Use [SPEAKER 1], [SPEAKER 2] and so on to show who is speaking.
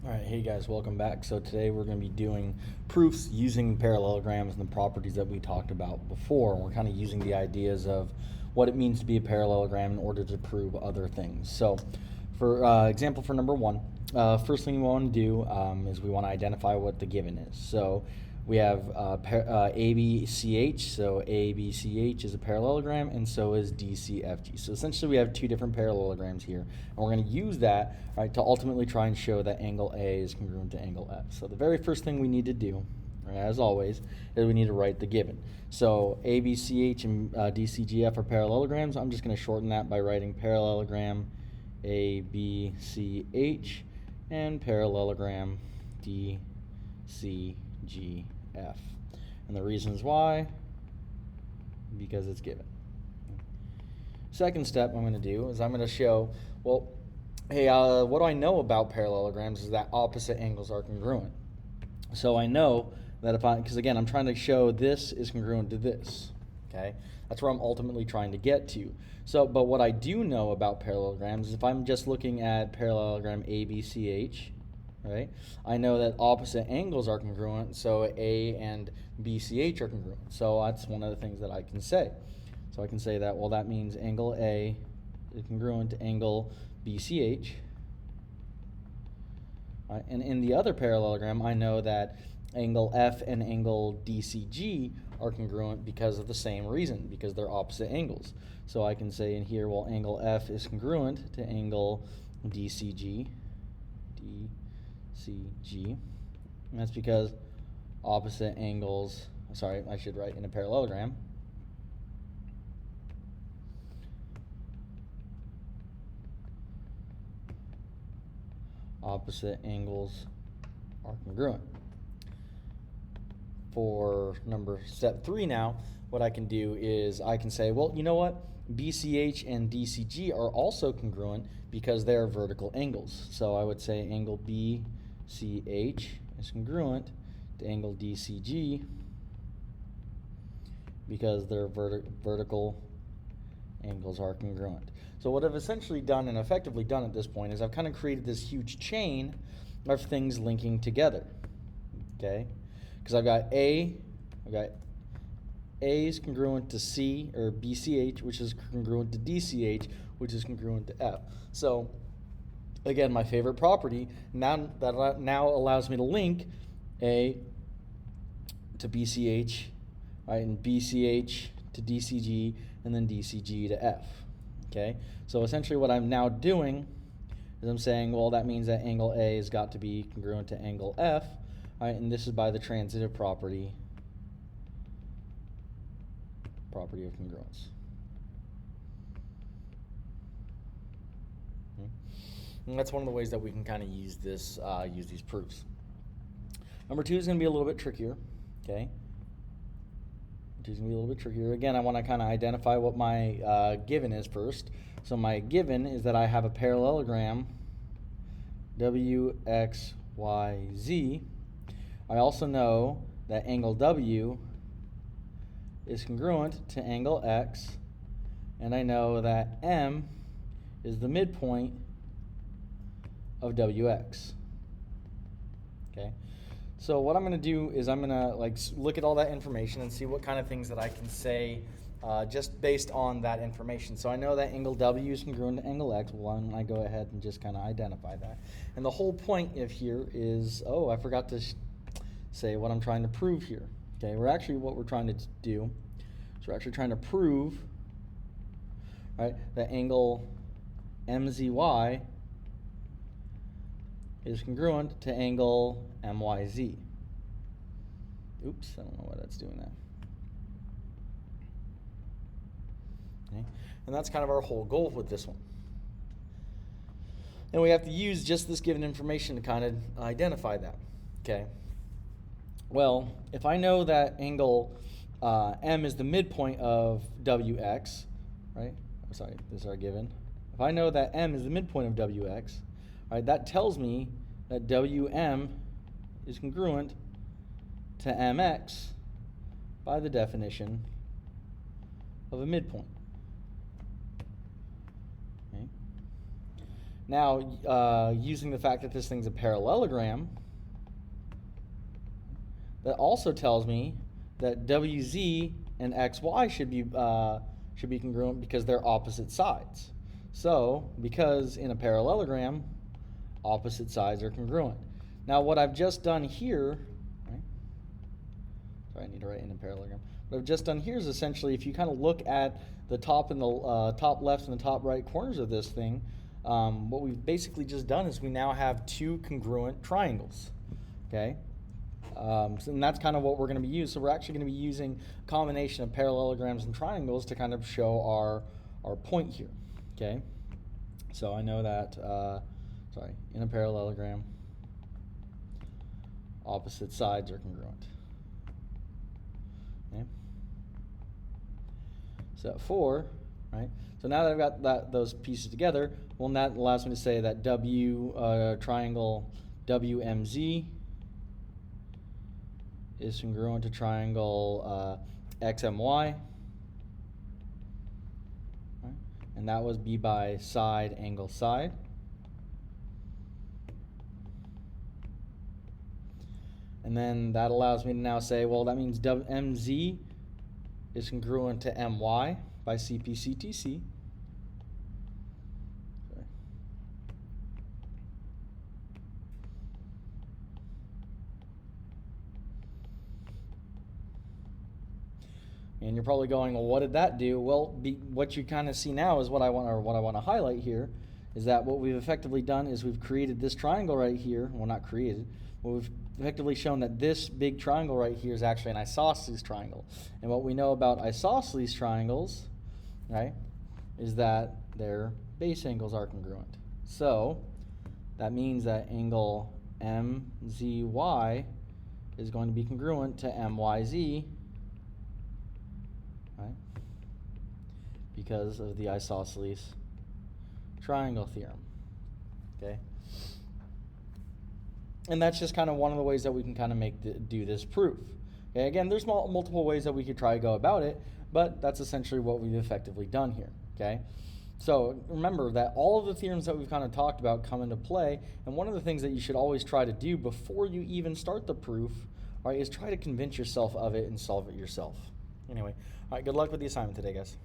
[SPEAKER 1] Alright, hey guys, welcome back. So today we're going to be doing proofs using parallelograms and the properties that we talked about before. We're kind of using the ideas of what it means to be a parallelogram in order to prove other things. So for example for number one, first thing we want to do is we want to identify what the given is. So we have ABCH, so ABCH is a parallelogram, and so is DCFG. So essentially we have two different parallelograms here, and we're going to use that to ultimately try and show that angle A is congruent to angle F. So the very first thing we need to do, as always, is we need to write the given. So ABCH and DCGF are parallelograms. I'm just going to shorten that by writing parallelogram ABCH and parallelogram DCGF. And the reasons why, because it's given. Second step I'm going to do is I'm going to show, well, hey, what do I know about parallelograms is that opposite angles are congruent. So I know that because again, I'm trying to show this is congruent to this, okay? That's where I'm ultimately trying to get to. So, but what I do know about parallelograms is if I'm just looking at parallelogram ABCH, right, I know that opposite angles are congruent, so A and BCH are congruent. So that's one of the things that I can say. So I can say that, well, that means angle A is congruent to angle BCH. Right? And in the other parallelogram, I know that angle F and angle DCG are congruent because of the same reason, because they're opposite angles. So I can say in here, well, angle F is congruent to angle DCG. And that's because opposite angles, sorry, I should write in a parallelogram. Opposite angles are congruent. For step 3 now, what I can do is I can say, well, you know what? BCH and DCG are also congruent because they are vertical angles. So I would say angle BCH is congruent to angle DCG because their vertical angles are congruent. So what I've essentially done and effectively done at this point is I've kind of created this huge chain of things linking together, okay? Because I've got A is congruent to C, or BCH, which is congruent to DCH, which is congruent to F. So again, my favorite property now allows me to link A to BCH, right, and BCH to DCG, and then DCG to F. Okay, so essentially what I'm now doing is I'm saying, well, that means that angle A has got to be congruent to angle F, right, and this is by the transitive property of congruence. And that's one of the ways that we can kind of use this, use these proofs. Number 2 is going to be a little bit trickier, okay? Is going to be a little bit trickier. Again, I want to kind of identify what my given is first. So my given is that I have a parallelogram WXYZ. I also know that angle W is congruent to angle X, and I know that M is the midpoint of WX. Okay? So what I'm going to do is I'm going to look at all that information and see what kind of things that I can say just based on that information. So I know that angle W is congruent to angle X. Well, I go ahead and just kind of identify that. And the whole point of here is, I forgot to say what I'm trying to prove here. Okay, what we're trying to do is we're actually trying to prove, right, that angle MZY is congruent to angle MYZ. Oops, I don't know why that's doing that. Okay, and that's kind of our whole goal with this one. And we have to use just this given information to kind of identify that. Okay. Well, if I know that angle M is the midpoint of WX, right? Sorry, this is our given. If I know that M is the midpoint of WX, right, that tells me that WM is congruent to MX by the definition of a midpoint. Okay. Now, using the fact that this thing's a parallelogram, that also tells me that WZ and XY should be congruent because they're opposite sides. So, because in a parallelogram, opposite sides are congruent. Now, what I've just done here, right? Sorry, I need to write in a parallelogram. What I've just done here is essentially, if you kind of look at the top and the top left and the top right corners of this thing, what we've basically just done is we now have two congruent triangles. Okay. And that's kind of what we're going to be using. So we're actually going to be using a combination of parallelograms and triangles to kind of show our point here. Okay. So I know that, in a parallelogram, opposite sides are congruent. Okay. So 4, right? So now that I've got those pieces together, well, that allows me to say that triangle WMZ is congruent to triangle XMY, right? And that was B by side, angle, side. And then that allows me to now say, well, that means MZ is congruent to MY by CPCTC. And you're probably going, well, what did that do? Well, what you kind of see now is what I want to highlight here is that what we've effectively done is we've created this triangle right here. Well, not created. Well, we've effectively shown that this big triangle right here is actually an isosceles triangle. And what we know about isosceles triangles, right, is that their base angles are congruent. So that means that angle MZY is going to be congruent to MYZ, right, because of the isosceles triangle theorem. Okay. And that's just kind of one of the ways that we can kind of do this proof. Okay, again, there's multiple ways that we could try to go about it, but that's essentially what we've effectively done here. Okay, so remember that all of the theorems that we've kind of talked about come into play, and one of the things that you should always try to do before you even start the proof, all right, is try to convince yourself of it and solve it yourself. Anyway, all right, good luck with the assignment today, guys.